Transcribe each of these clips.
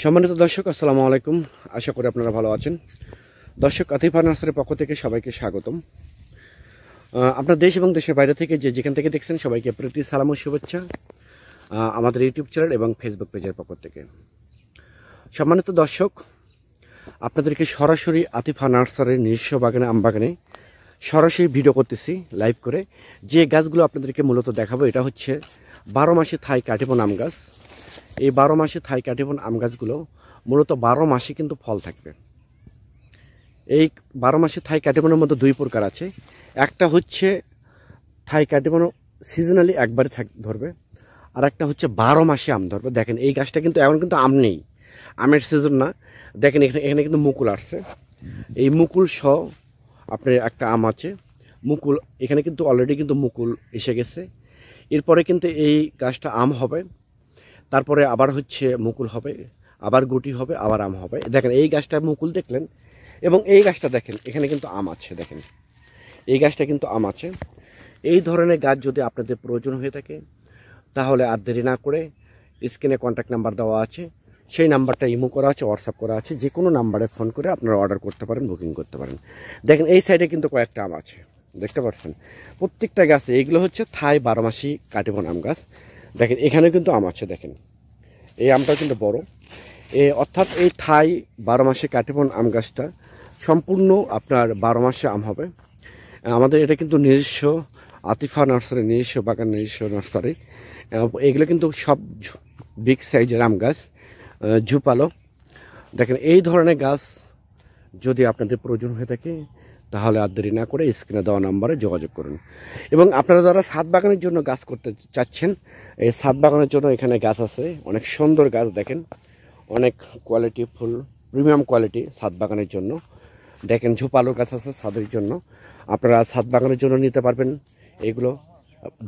সম্মানিত দর্শক, আসসালামু আলাইকুম। আশা করি আপনারা ভালো আছেন। দর্শক, আতিফা নার্সারির পক্ষ থেকে সবাইকে স্বাগতম। আপনার দেশ এবং দেশের বাইরে থেকে যেখান থেকে দেখছেন সবাইকে প্রীতি সালাম ও শুভেচ্ছা আমাদের ইউটিউব চ্যানেল এবং ফেসবুক পেজের পক্ষ থেকে। সম্মানিত দর্শক, আপনাদেরকে সরাসরি আতিফা নার্সারির নিজস্ব বাগানে আম বাগানে সরাসরি ভিডিও করতেছি লাইভ করে। যে গাছগুলো আপনাদেরকে মূলত দেখাবো এটা হচ্ছে 12 মাসে থাই কাটিবন আম গাছ। এই 12 মাসে থাই কাটিবন আম গাছগুলো মূলত 12 মাসে কিন্তু ফল থাকবে। এই 12 মাসে থাই কাটিবনের মধ্যে দুই প্রকার আছে। একটা হচ্ছে থাই কাটিবন সিজনালি একবারে ধরবে, আর একটা হচ্ছে 12 মাসে আম ধরবে। দেখেন এই গাছটা কিন্তু এখন কিন্তু আম নেই, আমের সিজন না। দেখেন এখানে কিন্তু মুকুল আসছে, এই মুকুল সহ আপনার একটা আম আছে। মুকুল এখানে কিন্তু অলরেডি কিন্তু মুকুল এসে গেছে। এরপরে কিন্তু এই গাছটা আম হবে, তারপরে আবার হচ্ছে মুকুল হবে, আবার গুটি হবে, আবার আম হবে। দেখেন এই গাছটা মুকুল দেখলেন, এবং এই গাছটা দেখেন এখানে কিন্তু আম আছে। দেখেন এই গাছটা কিন্তু আম আছে। এই ধরনের গাছ যদি আপনাদের প্রয়োজন হয়ে থাকে তাহলে আর দেরি না করে স্ক্রিনে কন্ট্যাক্ট নাম্বার দেওয়া আছে, সেই নাম্বারটা ইমো করা আছে, হোয়াটসঅ্যাপ করা আছে। যে কোনো নাম্বারে ফোন করে আপনারা অর্ডার করতে পারেন, বুকিং করতে পারেন। দেখেন এই সাইডে কিন্তু কয়েকটা আম আছে, দেখতে পাচ্ছেন প্রত্যেকটা গাছে। এইগুলো হচ্ছে থাই 12 মাসি কাটিবন আম গাছ। দেখেন এখানে কিন্তু আম আছে। দেখেন এই আমটা কিন্তু বড়। অর্থাৎ এই থাই 12 মাসে কাটিবন আম গাছটা সম্পূর্ণ আপনার 12 মাসে আম হবে। আমাদের এটা কিন্তু নিজস্ব আতিফা নার্সারি, নিজস্ব বাগান, নিজস্ব নার্সারি। এগুলো কিন্তু সব বিগ সাইজের আম গাছ, ঝুপালো। দেখেন এই ধরনের গাছ যদি আপনাদের প্রয়োজন হয়ে থাকে তাহলে আর দেরি না করে স্ক্রিনে দেওয়া নাম্বারে যোগাযোগ করুন। এবং আপনারা যারা ছাদ বাগানের জন্য গাছ করতে চাচ্ছেন, এই ছাদ বাগানের জন্য এখানে গাছ আছে, অনেক সুন্দর গাছ। দেখেন অনেক কোয়ালিটি ফুল, প্রিমিয়াম কোয়ালিটি ছাদ বাগানের জন্য। দেখেন ঝোপালো গাছ আছে ছাদের জন্য, আপনারা ছাদ বাগানের জন্য নিতে পারবেন। এগুলো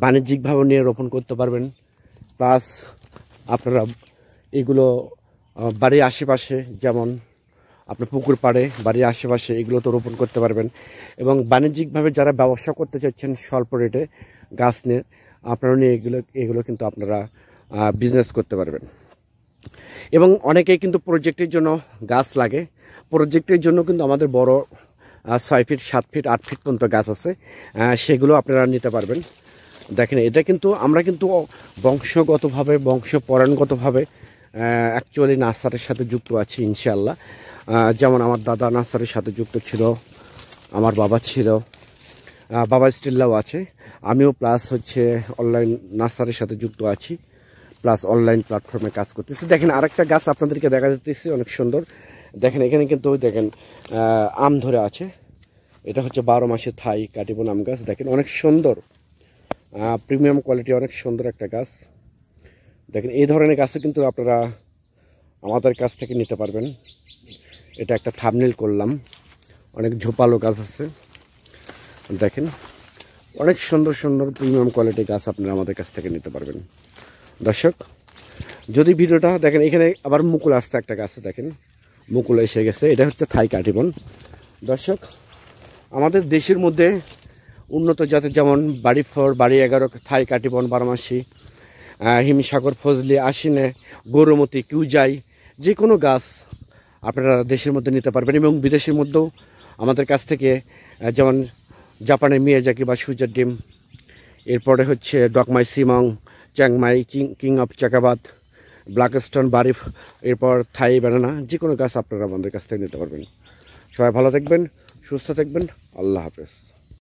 বাণিজ্যিকভাবে নিয়ে রোপণ করতে পারবেন। প্লাস আপনারা এগুলো বাড়ির আশেপাশে, যেমন আপনার পুকুর পাড়ে, বাড়ির আশেপাশে এগুলো তো রোপণ করতে পারবেন। এবং বাণিজ্যিকভাবে যারা ব্যবসা করতে চাচ্ছেন স্বল্প রেটে গাছ নিয়ে, আপনারা নিয়ে এগুলো কিন্তু আপনারা বিজনেস করতে পারবেন। এবং অনেকেই কিন্তু প্রজেক্টের জন্য গাছ লাগে। প্রজেক্টের জন্য কিন্তু আমাদের বড় 6 ফিট, 7 ফিট, 8 ফিট পর্যন্ত গাছ আছে, সেগুলো আপনারা নিতে পারবেন। দেখেন এটা কিন্তু আমরা কিন্তু বংশগতভাবে, বংশপরায়ণগতভাবে অ্যাকচুয়ালি নার্সারির সাথে যুক্ত আছি ইনশাআল্লাহ। যেমন আমার দাদা নার্সারির সাথে যুক্ত ছিল, আমার বাবা ছিল, বাবা স্টিল্লাও আছে, আমিও প্লাস হচ্ছে অনলাইন নার্সারির সাথে যুক্ত আছি, প্লাস অনলাইন প্ল্যাটফর্মে কাজ করতেছি। দেখেন আরেকটা গাছ আপনাদেরকে দেখা যাচ্ছে, অনেক সুন্দর। দেখেন এখানে কিন্তু দেখেন আম ধরে আছে। এটা হচ্ছে 12 মাসে থাই কাটিবন আম গাছ। দেখেন অনেক সুন্দর, প্রিমিয়াম কোয়ালিটি, অনেক সুন্দর একটা গাছ। দেখেন এই ধরনের গাছও কিন্তু আপনারা আমাদের কাছ থেকে নিতে পারবেন। এটা একটা থাম্বনেল করলাম, অনেক ঝোপালো গাছ আছে। দেখেন অনেক সুন্দর সুন্দর প্রিমিয়াম কোয়ালিটি গাছ আপনারা আমাদের কাছ থেকে নিতে পারবেন। দর্শক, যদি ভিডিওটা দেখেন, এখানে আবার মুকুল আসছে একটা গাছে। দেখেন মুকুল এসে গেছে, এটা হচ্ছে থাই কাটিবন। দর্শক, আমাদের দেশের মধ্যে উন্নত জাতের যেমন বাড়ি 4, বাড়ি 11 থাই কাটিবন, 12 মাসি, হিমসাগর, ফজলি, আশিনে, গৌরমতি, কিউজাই, যে কোনো গাছ আপনারা দেশের মধ্যে নিতে পারবেন। এবং বিদেশের মধ্যেও আমাদের কাছ থেকে, যেমন জাপানের মিয়াজাকি বা সুজার ডিম, এরপরে হচ্ছে ডকমাই সিমং, চ্যাংমাই, কিং অফ চাকাবাদ, ব্ল্যাকস্টোন, বারিফ, এরপর থাই ব্যানানা, যে কোনো গাছ আপনারা আমাদের কাছ থেকে নিতে পারবেন। সবাই ভালো থাকবেন, সুস্থ থাকবেন, আল্লাহ হাফেজ।